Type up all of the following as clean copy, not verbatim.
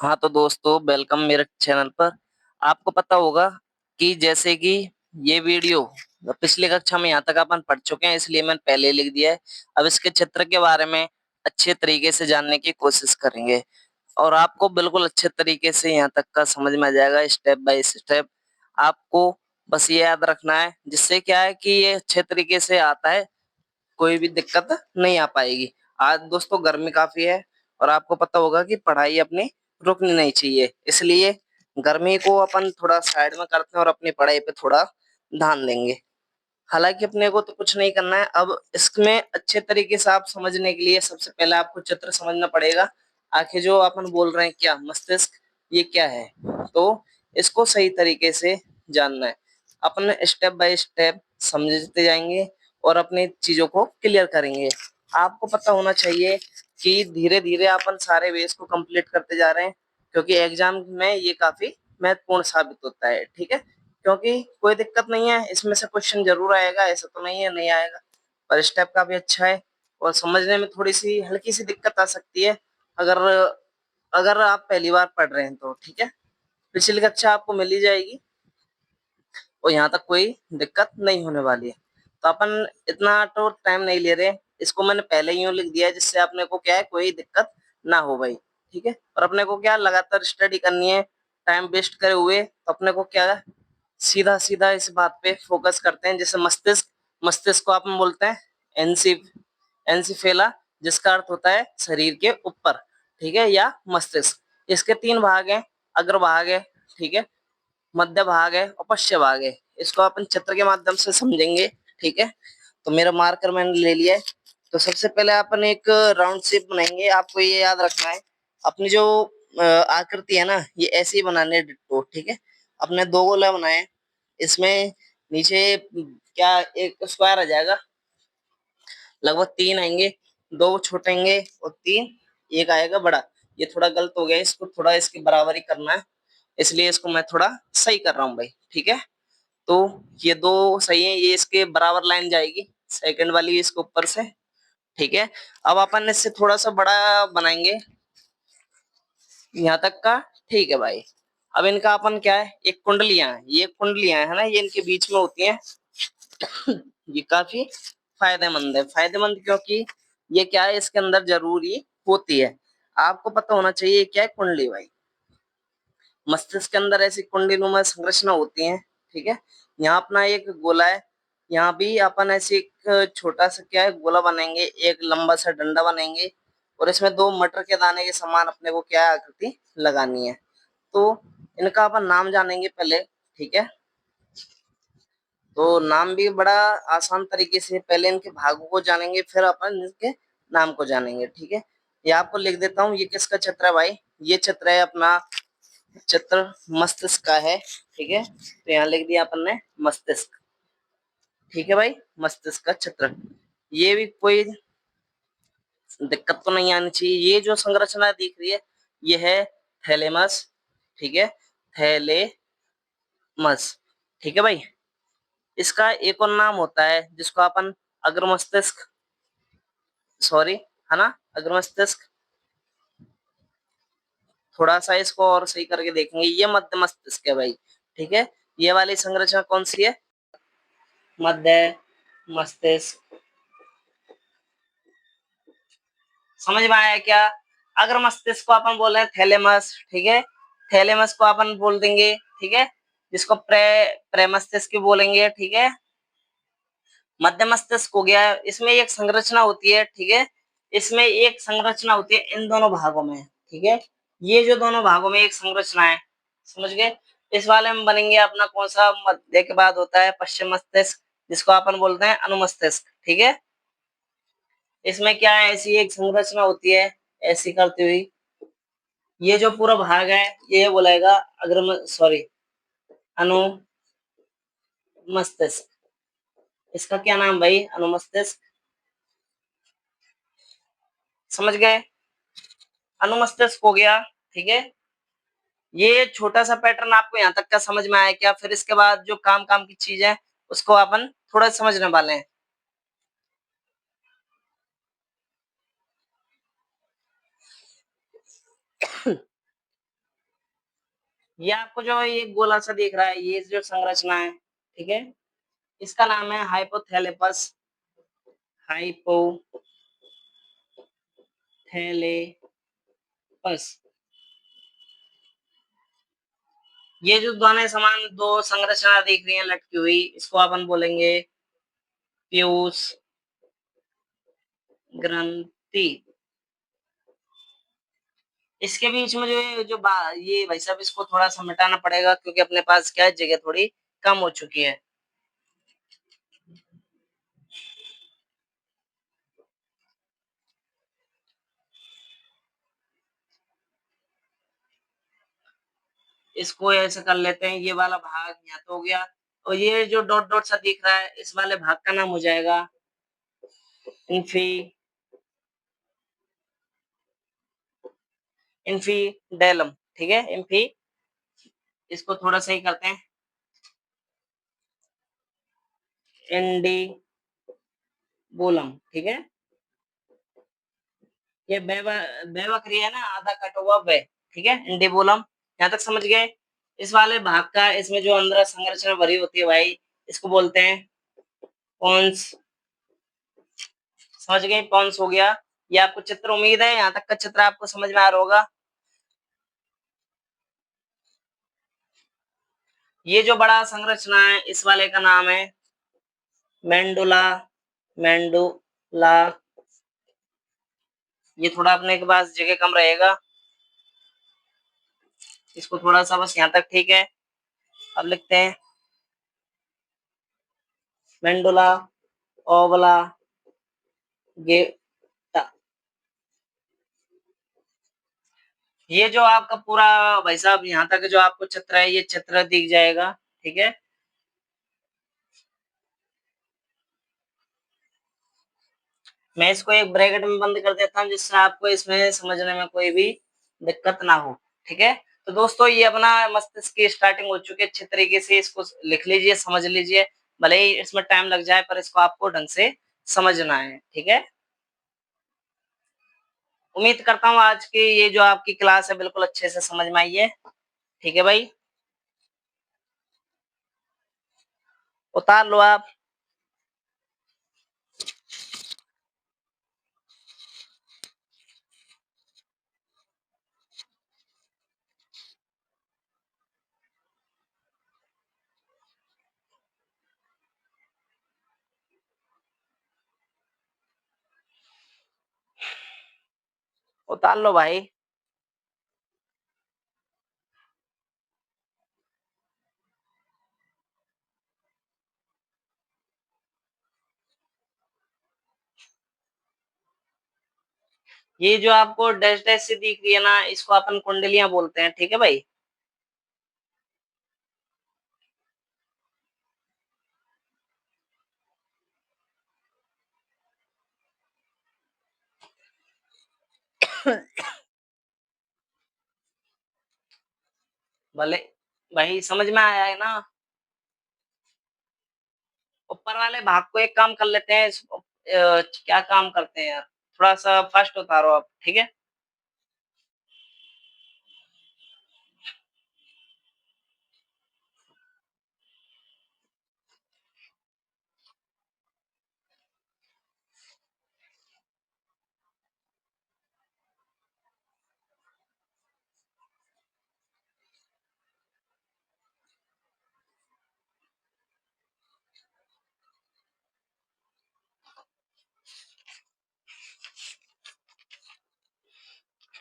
हाँ तो दोस्तों वेलकम मेरे चैनल पर। आपको पता होगा कि जैसे कि ये वीडियो पिछली कक्षा में यहाँ तक अपन पढ़ चुके हैं, इसलिए मैंने पहले ही लिख दिया है। अब इसके चित्र के बारे में अच्छे तरीके से जानने की कोशिश करेंगे और आपको बिल्कुल अच्छे तरीके से यहाँ तक का समझ में आ जाएगा स्टेप बाय स्टेप। आपको बस ये याद रखना है, जिससे क्या है कि ये अच्छे तरीके से आता है, कोई भी दिक्कत नहीं आ पाएगी। आज दोस्तों गर्मी काफी है और आपको पता होगा कि पढ़ाई अपनी रुकनी नहीं चाहिए, इसलिए गर्मी को अपन थोड़ा साइड में करते हैं और अपनी पढ़ाई पे थोड़ा ध्यान देंगे। हालांकि अपने को तो कुछ नहीं करना है। अब इसमें अच्छे तरीके से आप समझने के लिए सबसे पहले आपको चित्र समझना पड़ेगा। आखिर जो अपन बोल रहे हैं क्या मस्तिष्क, ये क्या है, तो इसको सही तरीके से जानना है। अपन स्टेप बाय स्टेप समझते जाएंगे और अपनी चीजों को क्लियर करेंगे। आपको पता होना चाहिए कि धीरे धीरे अपन सारे बेस को कंप्लीट करते जा रहे हैं, क्योंकि एग्जाम में ये काफी महत्वपूर्ण साबित होता है। ठीक है, क्योंकि कोई दिक्कत नहीं है, इसमें से क्वेश्चन जरूर आएगा, ऐसा तो नहीं है नहीं आएगा, पर स्टेप काफी अच्छा है और समझने में थोड़ी सी हल्की सी दिक्कत आ सकती है अगर अगर आप पहली बार पढ़ रहे हैं तो। ठीक है, पिछली कक्षा आपको मिल ही जाएगी और यहाँ तक कोई दिक्कत नहीं होने वाली है। तो अपन इतना तो टाइम नहीं ले रहे, इसको मैंने पहले ही यूं लिख दिया है जिससे अपने को क्या है कोई दिक्कत ना हो भाई। ठीक है, और अपने को क्या लगातार स्टडी करनी है, टाइम वेस्ट करे हुए तो अपने को क्या है, सीधा सीधा इस बात पे फोकस करते हैं। जैसे मस्तिष्क, मस्तिष्क को अपन बोलते हैं एनसी एनसीफेला, जिसका अर्थ होता है शरीर के ऊपर। ठीक है, या मस्तिष्क। इसके तीन भाग हैं, अग्रभाग है, ठीक है, मध्य भाग है और पश्चिम भाग है। इसको अपन चित्र के माध्यम से समझेंगे। ठीक है, तो मेरा मार्कर मैंने ले लिया है। तो सबसे पहले अपन एक राउंड शेप बनाएंगे। आपको ये याद रखना है, अपनी जो आकृति है ना, ये ऐसे ही बनाने है डिट्टो। ठीक है, अपने दो गोला बनाए, इसमें नीचे क्या एक स्क्वायर आ जाएगा, लगभग तीन आएंगे, दो छोटे आएंगे और तीन, एक आएगा बड़ा। ये थोड़ा गलत हो गया, इसको थोड़ा इसके बराबर ही करना है, इसलिए इसको मैं थोड़ा सही कर रहा हूँ भाई। ठीक है, तो ये दो सही है, ये इसके बराबर लाइन जाएगी, सेकंड वाली इसके ऊपर से। ठीक है, अब अपन इससे थोड़ा सा बड़ा बनाएंगे यहाँ तक का। ठीक है भाई, अब इनका अपन क्या है, एक कुंडलियां हैं, ये कुंडलियां है ना, ये इनके बीच में होती हैं। ये काफी फायदेमंद है, फायदेमंद क्योंकि ये क्या है, इसके अंदर जरूरी होती है। आपको पता होना चाहिए क्या है कुंडली भाई। मस्तिष्क के अंदर ऐसी कुंडलीनुमा संरचना होती है। ठीक है, यहाँ अपना एक गोला है, यहाँ भी अपन ऐसे एक छोटा सा क्या है गोला बनाएंगे, एक लंबा सा डंडा बनाएंगे और इसमें दो मटर के दाने के समान अपने को क्या है आकृति लगानी है। तो इनका अपन नाम जानेंगे पहले। ठीक है, तो नाम भी बड़ा आसान तरीके से, पहले इनके भागों को जानेंगे फिर अपन इनके नाम को जानेंगे। ठीक है, ये आपको लिख देता हूँ, ये किसका चित्र है भाई, ये चित्र है अपना, चित्र मस्तिष्क का है। ठीक है, तो यहाँ लिख दिया अपन ने मस्तिष्क। ठीक है भाई, मस्तिष्क का चित्र, ये भी कोई दिक्कत तो नहीं आनी चाहिए। ये जो संरचना दिख रही है, ये है थैलेमस। ठीक है, थैलेमस। ठीक है भाई, इसका एक और नाम होता है जिसको अपन अग्र मस्तिष्क, सॉरी, है ना, अग्र मस्तिष्क। थोड़ा सा इसको और सही करके देखेंगे, ये मध्य मस्तिष्क है भाई। ठीक है, ये वाली संरचना कौन सी है, मध्य मस्तिष्क। समझ में आया क्या। अगर मस्तिष्क को अपन बोल रहे हैं थैलेमस, ठीक है, थैलेमस को अपन बोल देंगे, ठीक है, जिसको प्रे मस्तिष्क बोलेंगे। ठीक है, मध्य मस्तिष्क हो गया, इसमें एक संरचना होती है। ठीक है, इसमें एक संरचना होती है इन दोनों भागों में। ठीक है, ये जो दोनों भागों में एक संरचना है, समझ गए। इस वाले में बनेंगे अपना कौन सा, मध्य के बाद होता है पश्चिम मस्तिष्क, जिसको अपन बोलते हैं अनुमस्तिष्क। ठीक है, इसमें क्या है, ऐसी एक संरचना होती है ऐसी करती हुई, ये जो पूरा भाग है ये बोलेगा अग्र, सॉरी, अनुमस्तिष्क। इसका क्या नाम भाई, अनुमस्तिष्क। समझ गए, अनुमस्तिष्क हो गया। ठीक है, ये छोटा सा पैटर्न आपको यहाँ तक का समझ में आया क्या। फिर इसके बाद जो काम काम की चीज है उसको अपन थोड़ा समझने वाले हैं। ये आपको जो ये गोला सा दिख रहा है, ये जो संरचना है, ठीक है? इसका नाम है हाइपोथैलेपस, हाइपोथैलेपस। ये जो दोनों समान 2 संरचना दिख रही है लटकी हुई, इसको अपन बोलेंगे पीयूष ग्रंथि। इसके बीच में जो ये जो बा ये भाई साहब इसको थोड़ा-सा मिटाना पड़ेगा क्योंकि अपने पास क्या है जगह थोड़ी कम हो चुकी है। इसको ऐसे कर लेते हैं, ये वाला भाग यहाँ तो हो गया और ये जो डॉट-डॉट सा दिख रहा है, इस वाले भाग का नाम हो जाएगा इन्फी इन्फीडेलम, ठीक है? इसको थोड़ा सही करते हैं, इंडिबुलम, ठीक है? ये ब बकरी है ना, आधा कटा हुआ ब, ठीक है? इंडिबुलम, यहाँ तक समझ गए? इस वाले भाग का इसमें जो अंदर संरचना भरी होती है भाई, इसको बोलते हैं पोन्स, समझ गए? पोन्स हो गया। ये आपको चित्र उम्मीद है यहाँ तक का चित्र आपको समझ में आ रहा होगा। ये जो बड़ा संरचना है, इस वाले का नाम है मेंडुला मेंडुला। ये थोड़ा अपने के पास जगह कम रहेगा, इसको थोड़ा-सा बस यहाँ तक ठीक है। अब लिखते हैं मेंडुला ओवला गेटा। ये जो आपका पूरा भाई साहब यहाँ तक जो आपको चित्र है, ये चित्र दिख जाएगा, ठीक है? मैं इसको एक ब्रैकेट में बंद कर देता हूँ जिससे आपको इसमें समझने में कोई भी दिक्कत ना हो, ठीक है? तो दोस्तों ये अपना मस्तिष्क की स्टार्टिंग हो चुकी है, अच्छे तरीके से इसको लिख लीजिए, समझ लीजिए। भले ही इसमें टाइम लग जाए पर इसको आपको ढंग से समझना है, ठीक है? उम्मीद करता हूँ आज की ये जो आपकी क्लास है बिल्कुल अच्छे से समझ में आई है, ठीक है भाई? उतार लो आप। उतार लो भाई। ये जो आपको डैश डैश सी दिख रही है ना, इसको अपन कुंडलियाँ बोलते हैं, ठीक है भाई? भले भाई समझ में आया है ना? ऊपर वाले भाग को एक काम कर लेते हैं क्या काम करते हैं यार? थोड़ा-सा फास्ट उतारो आप, ठीक है?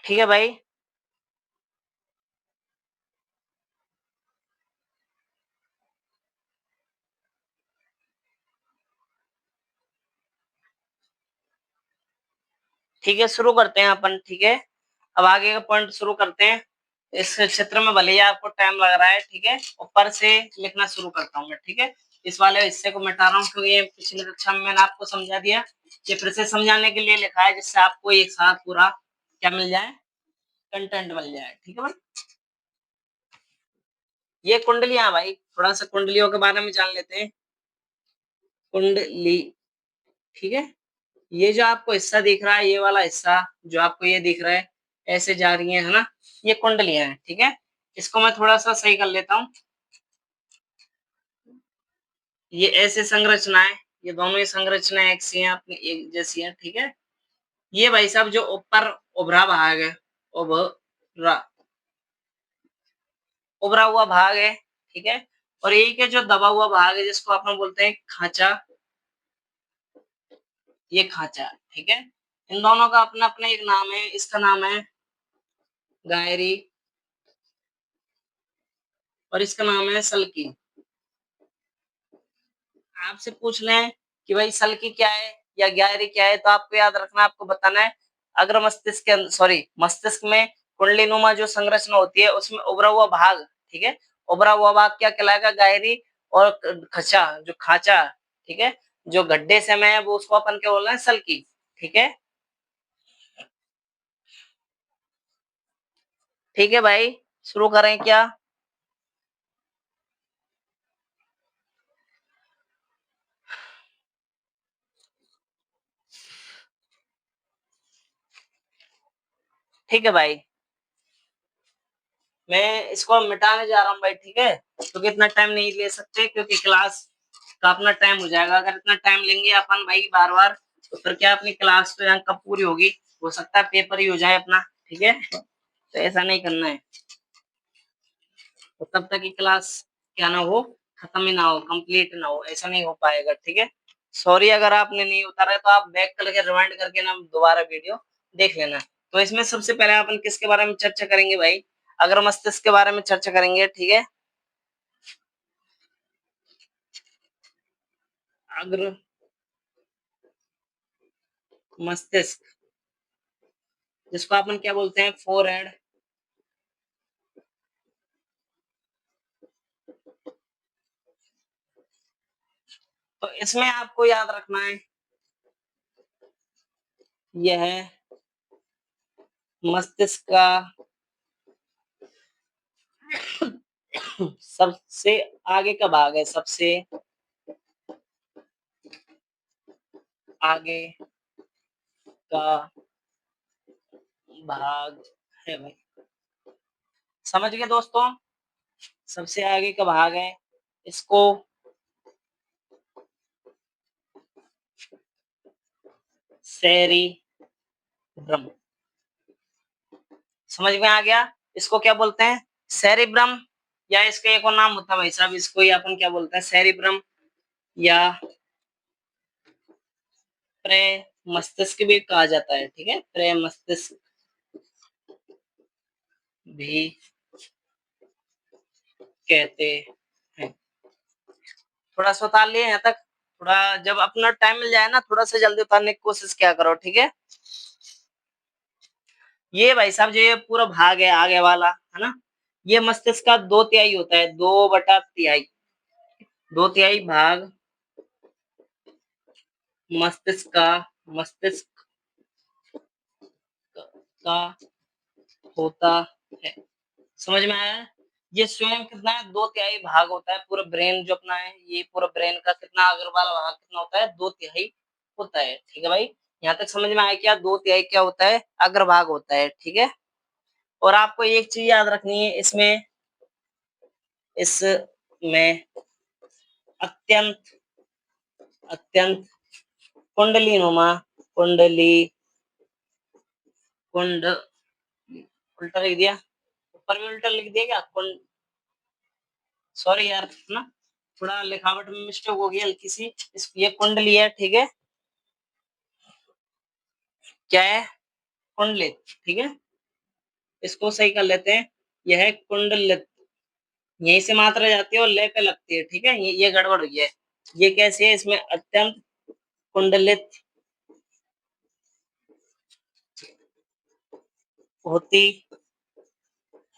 ठीक है भाई? ठीक है, शुरू करते हैं अपन, ठीक है? अब आगे का पॉइंट शुरू करते हैं। इस क्षेत्र में भले ही आपको टाइम लग रहा है, ठीक है? ऊपर से लिखना शुरू करता हूँ मैं, ठीक है? इस वाले हिस्से को मिटा रहा हूँ क्योंकि ये पिछली कक्षा में मैंने आपको समझा दिया। ये फिर से समझाने के लिए लिखा है जिससे आपको एक साथ पूरा क्या मिल जाए? कंटेंट मिल जाए, ठीक है भाई? ये कुंडलियाँ भाई, थोड़ा-सा कुंडलियों के बारे में जान लेते हैं। कुंडली, ठीक है? ये जो आपको हिस्सा दिख रहा है, ये वाला हिस्सा जो आपको ये दिख रहा है, ऐसे जा रही है ना? ये कुंडलियाँ हैं, ठीक है? इसको मैं थोड़ा सा सही कर लेता हूँ। ये ऐसे संरचना है, ये दोनों ही संरचना एक सी हैं, अपनी एक जैसी हैं, ठीक है। ये भाई साहब जो ऊपर उभरा भाग है, उभरा उभरा हुआ भाग है, ठीक है। और एक है जो दबा हुआ भाग है, जिसको अपन बोलते हैं खांचा। ये खांचा, ठीक है। इन दोनों का अपना अपना एक नाम है, इसका नाम है गायरी और इसका नाम है सल्की। आपसे पूछ लें कि भाई सल्की क्या है या गायरी क्या है, तो आपको याद रखना, आपको बताना है अग्र मस्तिष्क के सॉरी मस्तिष्क में कुंडली नुमा जो संरचना होती है उसमें उभरा हुआ भाग, ठीक है। उभरा हुआ भाग क्या कहलाएगा? गायरी। और खचा जो खांचा, ठीक है, जो गड्ढे से में है वो उसको अपन क्या बोल रहे हैं? सल्की, ठीक है। ठीक है भाई, शुरू करें क्या? ठीक है भाई, मैं इसको मिटाने जा रहा हूँ भाई, ठीक है। क्योंकि इतना टाइम नहीं ले सकते, क्योंकि क्लास का अपना टाइम हो जाएगा। अगर इतना टाइम लेंगे अपन भाई बार बार, तो फिर क्या अपनी क्लास तो यहाँ कब पूरी होगी? हो सकता है पेपर ही हो जाए अपना, ठीक है। तो ऐसा नहीं करना है, तो तब तक की क्लास क्या ना हो, खत्म ही ना हो, कंप्लीट ना हो, ऐसा नहीं हो पाएगा, ठीक है। सॉरी अगर आपने नहीं उतारा है, तो आप बैक करके रिवाइंड करके ना दोबारा वीडियो देख लेना। तो इसमें सबसे पहले अपन किसके बारे में चर्चा करेंगे भाई? अगर मस्तिष्क के बारे में चर्चा करेंगे, ठीक है। अग्र मस्तिष्क, जिसको अपन क्या बोलते हैं? Four head. तो इसमें आपको याद रखना है, यह मस्तिष्क का सबसे आगे का भाग है, सबसे आगे का भाग है भाई। समझ गए दोस्तों? सबसे आगे का भाग है, इसको सेरिब्रम, समझ में आ गया? इसको क्या बोलते हैं? सेरिब्रम। या इसका एक और नाम होता है भाई साहब, इसको ही अपन क्या बोलते हैं? सेरिब्रम या प्रे मस्तिष्क भी कहा जाता है, ठीक है। प्रे मस्तिष्क भी कहते हैं। थोड़ा सा उतार लिए यहाँ तक। थोड़ा जब अपना टाइम मिल जाए ना, थोड़ा सा जल्दी उतारने की कोशिश क्या करो, ठीक है। ये भाई साहब जो ये पूरा भाग है आगे वाला, है ना, ये मस्तिष्क का 2/3 होता है, 2/3। 2/3 भाग मस्तिष्क का, मस्तिष्क का होता है। समझ में आया? ये स्वयं कितना है? 2/3 भाग होता है। पूरा ब्रेन जो अपना है, ये पूरा ब्रेन का कितना अग्र वाला भाग कितना होता है? 2/3 होता है, ठीक है भाई। यहाँ तक समझ में आया क्या? 2/3 क्या होता है? अग्रभाग होता है, ठीक है। और आपको एक चीज याद रखनी है, इसमें अत्यंत अत्यंत कुंडली नुमा, कुंडली कुंड उल्टा लिख दिया, ऊपर भी उल्टा लिख दिया क्या? कुंड, सॉरी यार ना, थोड़ा लिखावट में मिस्टेक हो गई हल्की सी। ये कुंडली है, ठीक है। क्या है? कुंडलित, ठीक है। इसको सही कर लेते हैं, यह कुंडलित। यहीं से मात्रा जाती है और ले पे लगती है, ठीक है। ये गड़बड़ हुई है। ये कैसे है? इसमें अत्यंत कुंडलित होती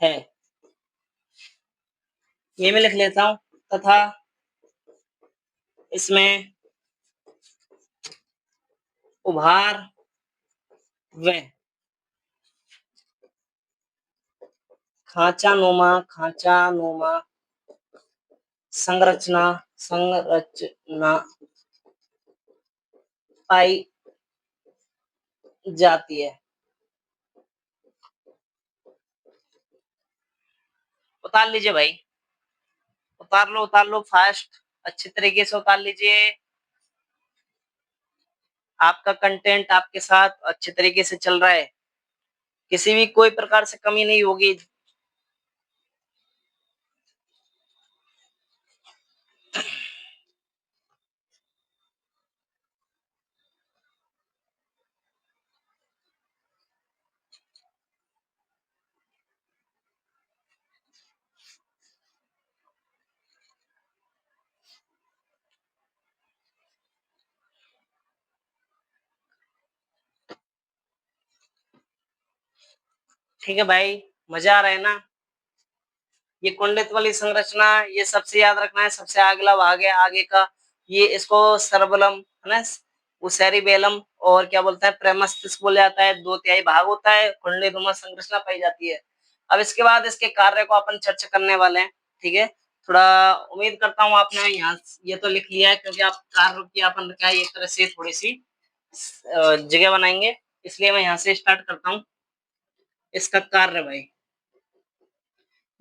है, ये मैं लिख लेता हूं। तथा इसमें उभार व खांचा नुमा संरचना पाई जाती है। उतार लीजिए भाई, उतार लो फास्ट, अच्छे तरीके से उतार लीजिए। आपका कंटेंट आपके साथ अच्छे तरीके से चल रहा है, किसी भी कोई प्रकार से कमी नहीं होगी। ठीक है भाई, मजा आ रहा है ना? ये कुंडलित वाली संरचना, ये सबसे याद रखना है, सबसे अगला भाग है आगे का। ये इसको सरबलम है ना, वो सेरिबेलम और क्या बोलते हैं प्रेमस्तिष्क बोला जाता है। 2/3 भाग होता है, कुंडलीनुमा संरचना पाई जाती है। अब इसके बाद इसके कार्य को अपन चर्चा करने वाले हैं। ठीक है, थोड़ा उम्मीद करता हूँ आपने यहाँ ये तो लिख लिया है, क्योंकि आप कार्य की अपन क्या है, एक तरह से थोड़ी सी जगह बनाएंगे, इसलिए मैं यहाँ से स्टार्ट करता हूँ। इसका कार्य भाई,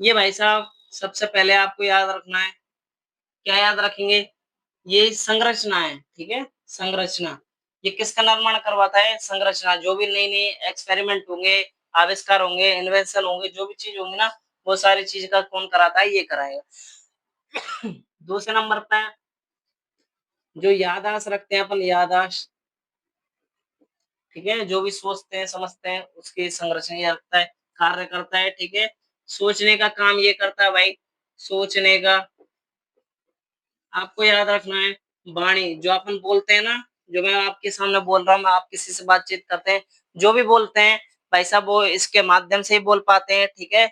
ये भाई साहब सबसे पहले आपको याद रखना है, क्या याद रखेंगे? ये संरचना है, ठीक है, संरचना। ये किसका निर्माण करवाता है? संरचना। जो भी नई नई एक्सपेरिमेंट होंगे, आविष्कार होंगे, इन्वेंशन होंगे, जो भी चीज होंगी ना, वो सारी चीज का कौन कराता है? ये कराएगा। दूसरे नंबर पे जो याददाश्त रखते हैं अपन, याददाश्त, ठीक है, जो भी सोचते हैं समझते हैं उसकी संरचना ये रखता है, कार्य करता है। ठीक है, सोचने का काम ये करता है भाई, सोचने का। आपको याद रखना है वाणी, जो अपन बोलते हैं ना, जो मैं आपके सामने बोल रहा हूँ, आप किसी से बातचीत करते हैं, जो भी बोलते हैं भाई साहब, वो इसके माध्यम से ही बोल पाते हैं। ठीक है,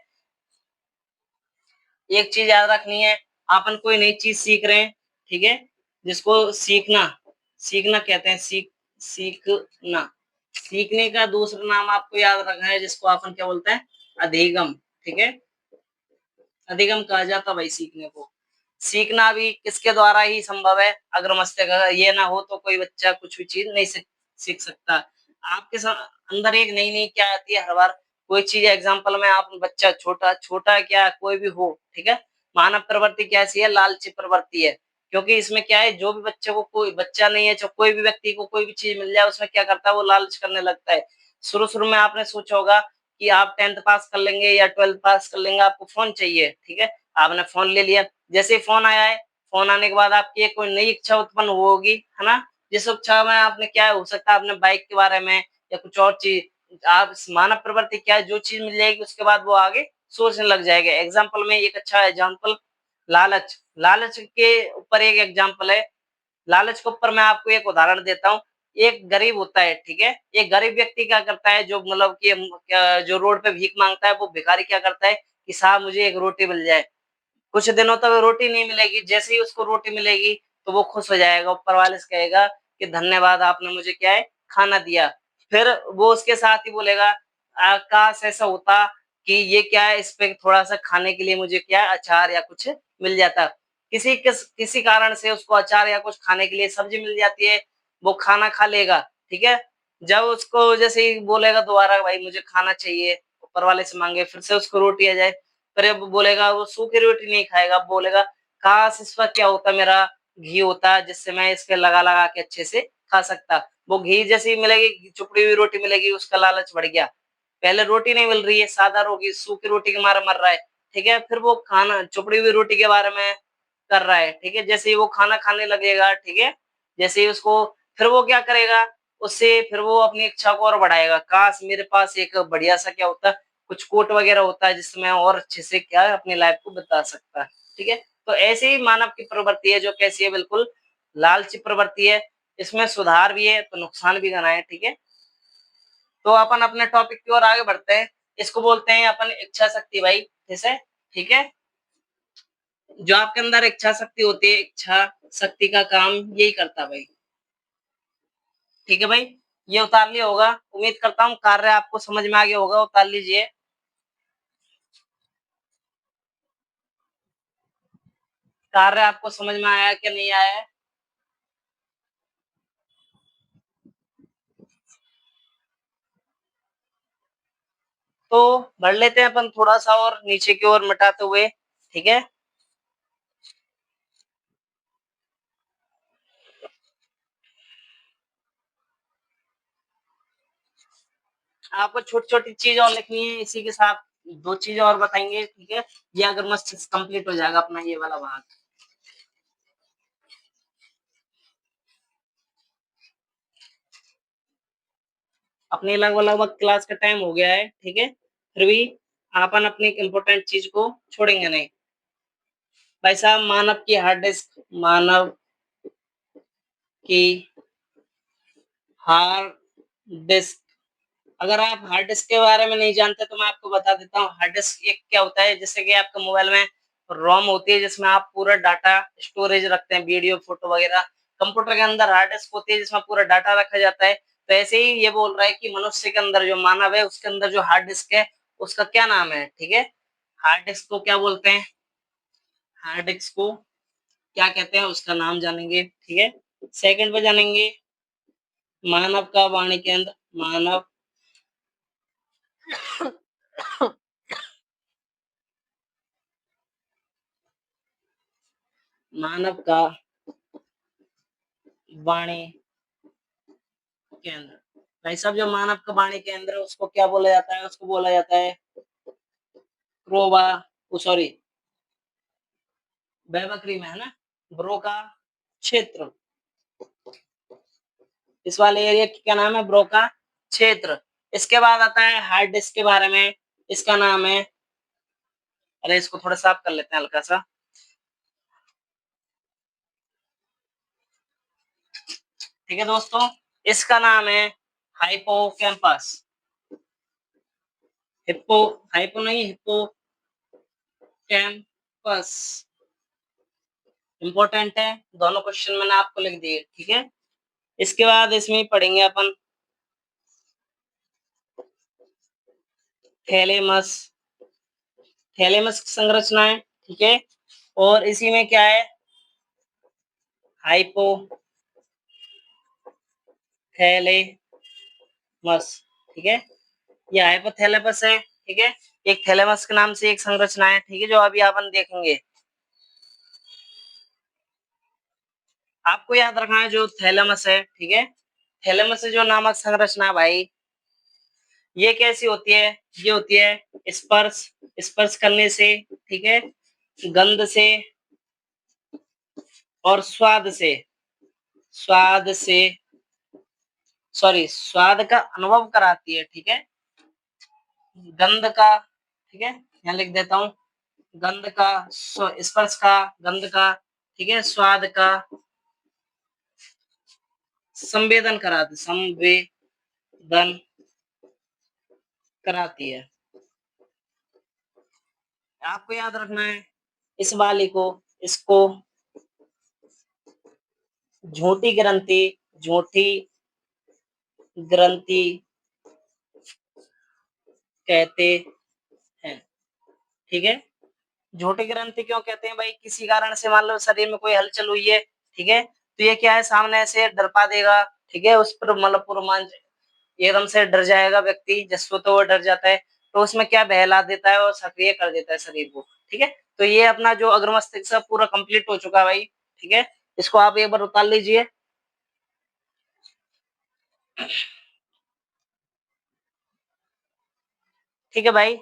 एक चीज याद रखनी है, अपन कोई नई चीज सीख रहे हैं, ठीक है, जिसको सीखना, सीखना कहते हैं, सीखना। सीखने का दूसरा नाम आपको याद रखना है, जिसको अपन क्या बोलते हैं? अधिगम। ठीक है, अधिगम कहा जाता भाई सीखने को। सीखना भी किसके द्वारा ही संभव है? अगर मस्तिष्क ये ना हो तो कोई बच्चा कुछ भी चीज नहीं सीख सकता। आपके अंदर एक नई नई क्या आती है हर बार, कोई चीज एग्जाम्पल में, आप बच्चा छोटा छोटा क्या कोई भी हो, ठीक है, मानव प्रवृत्ति कैसी है? लालची प्रवृत्ति है। क्योंकि इसमें क्या है, जो भी बच्चे को, कोई बच्चा नहीं है, चाहे कोई भी व्यक्ति को कोई भी चीज मिल जाए, उसमें क्या करता है? वो लालच करने लगता है। शुरू शुरू में आपने सोचा होगा कि आप 10th पास कर लेंगे या 12th पास कर लेंगे, आपको फोन चाहिए, ठीक है, आपने फोन ले लिया। जैसे ही फोन आया है, फोन आने के बाद आपकी एक कोई नई इच्छा उत्पन्न होगी, है ना? जिस इच्छा में आपने क्या है, हो सकता है आपने बाइक के बारे में या कुछ और चीज, आप मानव प्रवृत्ति क्या है, जो चीज मिल जाएगी उसके बाद वो आगे सोचने लग जाएगा। एग्जाम्पल में एक अच्छा एग्जाम्पल, लालच। लालच के ऊपर एक एग्जाम्पल है, लालच के ऊपर मैं आपको एक उदाहरण देता हूँ। एक गरीब होता है, ठीक है, एक गरीब व्यक्ति क्या करता है, जो मतलब कि जो रोड पे भीख मांगता है, वो भिखारी क्या करता है कि साहब मुझे एक रोटी मिल जाए। कुछ दिनों तक रोटी नहीं मिलेगी, जैसे ही उसको रोटी मिलेगी तो वो खुश हो जाएगा, ऊपर वाले से कहेगा कि धन्यवाद आपने मुझे क्या है, खाना दिया। फिर वो उसके साथ ही बोलेगा, काश ऐसा होता कि ये क्या है, इस पे थोड़ा सा खाने के लिए मुझे क्या है, अचार या कुछ मिल जाता। किसी कारण से उसको अचार या कुछ खाने के लिए सब्जी मिल जाती है, वो खाना खा लेगा। ठीक है, जब उसको जैसे ही बोलेगा दोबारा भाई मुझे खाना चाहिए, ऊपर वाले से मांगे, फिर से उसको रोटी आ जाए, फिर अब बोलेगा, वो सूखी रोटी नहीं खाएगा, बोलेगा काश इस वक्त क्या होता, मेरा घी होता जिससे मैं इसके लगा लगा के अच्छे से खा सकता। वो घी जैसी मिलेगी, चुपड़ी हुई रोटी मिलेगी, उसका लालच बढ़ गया। पहले रोटी नहीं मिल रही है, सादा रोटी, सूखी रोटी के मारे मर रहा है। ठीक है, फिर वो खाना चुपड़ी हुई रोटी के बारे में कर रहा है। ठीक है, जैसे ही वो खाना खाने लगेगा, ठीक है, जैसे ही उसको, फिर वो क्या करेगा, उससे फिर वो अपनी इच्छा को और बढ़ाएगा, काश मेरे पास एक बढ़िया सा क्या होता, कुछ कोट वगैरह होता है जिससे मैं और अच्छे से क्या है अपनी लाइफ को बता सकता। ठीक है, तो ऐसे ही मानव की प्रवृत्ति है, जो कैसी है, बिल्कुल लालची प्रवृत्ति है। इसमें सुधार भी है तो नुकसान भी घना है। ठीक है, तो अपन अपने टॉपिक की ओर आगे बढ़ते हैं। इसको बोलते हैं अपन इच्छा शक्ति भाई, जैसे, ठीक है, जो आपके अंदर इच्छा शक्ति होती है, इच्छा शक्ति का काम यही करता है भाई। ठीक है भाई, ये उतार लिया होगा, उम्मीद करता हूँ कार्य आपको समझ में आ गया होगा, उतार लीजिए। कार्य आपको समझ में आया कि नहीं आया है? तो भर लेते हैं अपन थोड़ा सा और नीचे की ओर मिटाते हुए, ठीक है। आपको छोटी-छोटी चीज़ और लिखनी है, इसी के साथ 2 चीज़ें और बताएँगे, ठीक है? ये अगर मस्त कंप्लीट हो जाएगा अपना ये वाला भाग। अपनी लगभग-लगभग क्लास का टाइम हो गया है, ठीक है? फिर भी अपन अपनी एक इम्पोर्टेंट चीज़ को छोड़ेंगे नहीं। भाई साहब मानव की हार्ड डिस्क। अगर आप हार्ड डिस्क के बारे में नहीं जानते तो मैं आपको बता देता हूँ। हार्ड डिस्क एक क्या होता है, जैसे कि आपके मोबाइल में रोम होती है जिसमें आप पूरा डाटा स्टोरेज रखते हैं, वीडियो, फोटो वगैरह। कंप्यूटर के अंदर हार्ड डिस्क होती है जिसमें पूरा डाटा रखा जाता है। तो ऐसे ही ये बोल रहा है कि मनुष्य के अंदर जो मानव है उसके अंदर जो हार्ड डिस्क है उसका क्या नाम है, ठीक है? हार्ड डिस्क को क्या बोलते हैं? हार्ड डिस्क को क्या कहते हैं उसका नाम जानेंगे, ठीक है? सेकंड पे जानेंगे मानव का वाणी केंद्र। मानव का वाणी केंद्र। भाई साहब जो मानव का वाणी केंद्र है उसको क्या बोला जाता है? उसको बोला जाता है क्रोबा, सॉरी, बेबकरी में है ना, ब्रो का क्षेत्र। इस वाले एरिया की क्या नाम है? ब्रो का क्षेत्र। इसके बाद आता है हार्ड डिस्क के बारे में। इसका नाम है, अरे इसको थोड़ा साफ कर लेते हैं हल्का सा। ठीक है दोस्तों, इसका नाम है हाइपोकैम्पस। हिप्पो, हाइपो नहीं, हिप्पोकैम्पस। इंपॉर्टेंट है, दोनों क्वेश्चन मैंने आपको लिख दिए, ठीक है। इसके बाद इसमें ही पढ़ेंगे अपन थैलेमस। थैलेमस की संरचना है, ठीक है। और इसी में क्या है? हाइपोथैलेमस, ठीक है। ये हाइपोथैलेमस है, ठीक है। एक थैलेमस के नाम से एक संरचना है, ठीक है, जो अभी अपन देखेंगे। आपको याद रखना है जो थैलेमस है, ठीक है। थैलेमस से जो नामक संरचना है भाई, ये कैसी होती है? ये होती है स्पर्श, स्पर्श करने से, ठीक है, गंध से और स्वाद से, सॉरी, स्वाद का अनुभव कराती है, ठीक है। गंध का, ठीक है, यहाँ लिख देता हूँ। गंध का, स्पर्श का, गंध का, ठीक है, स्वाद का संवेदन कराती, संवेदन कराती है। आपको याद रखना है इस वाली को, इसको झूठी ग्रंथि, झूठी ग्रंथि कहते हैं, ठीक है। झूठी ग्रंथि क्यों कहते हैं भाई? किसी कारण से मान लो शरीर में कोई हलचल हुई है, ठीक है, तो ये क्या है, सामने से डरपा देगा, ठीक है, उस पर मतलब रोमांच, एकदम से डर जाएगा व्यक्ति, जिसको तो वो डर जाता है, तो उसमें क्या बहला देता है और सक्रिय कर देता है शरीर को, ठीक है। तो ये अपना जो अग्र मस्तिष्क पूरा कंप्लीट हो चुका है भाई, ठीक है। इसको आप एक बार उतार लीजिए। ठीक है भाई,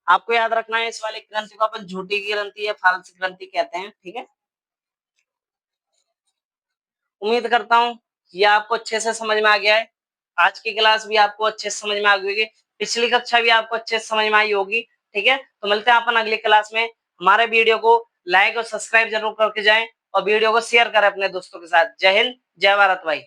आपको याद रखना है इस वाली ग्रंथि को अपन झूठी ग्रंथि या फालसी ग्रंथि कहते हैं, ठीक है। उम्मीद करता हूँ ये आपको अच्छे से समझ में आ गया है। आज की क्लास भी आपको अच्छे से समझ में आ गई होगी, पिछली कक्षा भी आपको अच्छे से समझ में आई होगी, ठीक है। तो मिलते हैं अपन अगली क्लास में। हमारे वीडियो को लाइक और सब्सक्राइब जरूर करके जाएं और वीडियो को शेयर करें अपने दोस्तों के साथ। जय हिंद, जय भारत भाई।